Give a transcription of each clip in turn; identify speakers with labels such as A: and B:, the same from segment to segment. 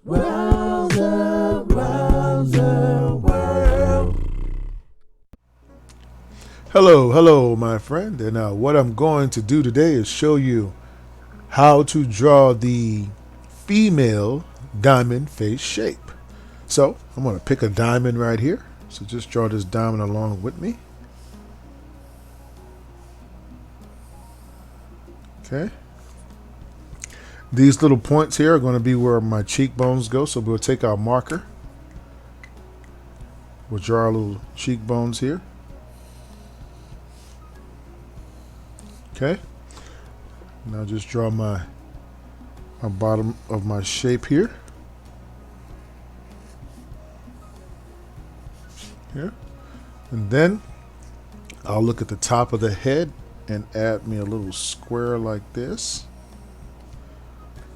A: Rowserworld.
B: Hello, my friend. And what I'm going to do today is show you how to draw the female diamond face shape. So I'm going to pick a diamond right here. So just draw this diamond along with me. Okay. These little points here are going to be where my cheekbones go. So we'll take our marker. We'll draw our little cheekbones here. Okay. Now just draw my bottom of my shape here. Here. And then I'll look at the top of the head and add me a little square like this.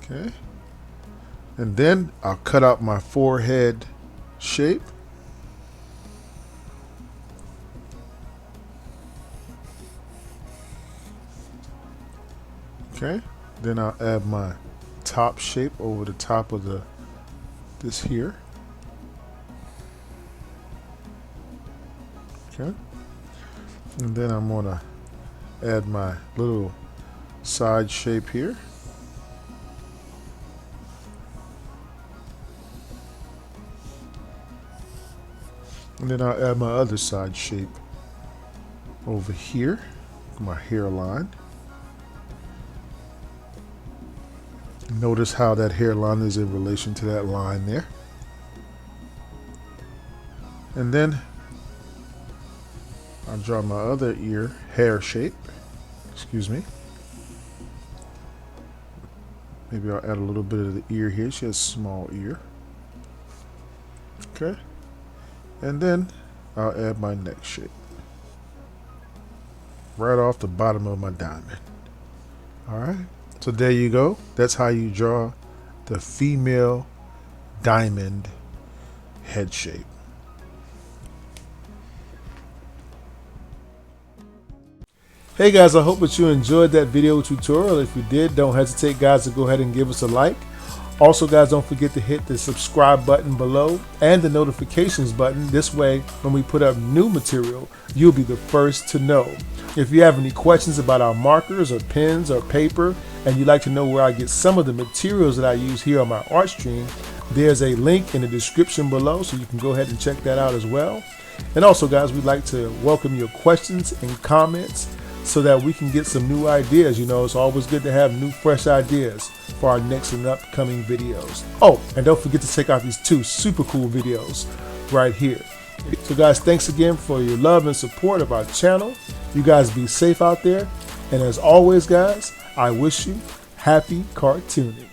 B: Okay. And then I'll cut out my forehead shape. Okay. Then I'll add my top shape over the top of this here. Okay. And then I'm gonna add my little side shape here. And then I'll add my other side shape over here, my hairline. Notice how that hairline is in relation to that line there. And then I'll draw my other hair shape. Excuse me. Maybe I'll add a little bit of the ear here. She has a small ear. Okay. And then I'll add my neck shape. Right off the bottom of my diamond. Alright. So there you go. That's how you draw the female diamond head shape. Hey guys, I hope that you enjoyed that video tutorial. If you did, don't hesitate guys to go ahead and give us a like. Also guys, don't forget to hit the subscribe button below and the notifications button. This way, when we put up new material, you'll be the first to know. If you have any questions about our markers or pens or paper, and you'd like to know where I get some of the materials that I use here on my art stream, there's a link in the description below, so you can go ahead and check that out as well. And also guys, we'd like to welcome your questions and comments so that we can get some new ideas. You know, it's always good to have new, fresh ideas for our next and upcoming videos. Oh, and don't forget to check out these two super cool videos right here. So guys, thanks again for your love and support of our channel. You guys be safe out there. And as always, guys, I wish you happy cartooning.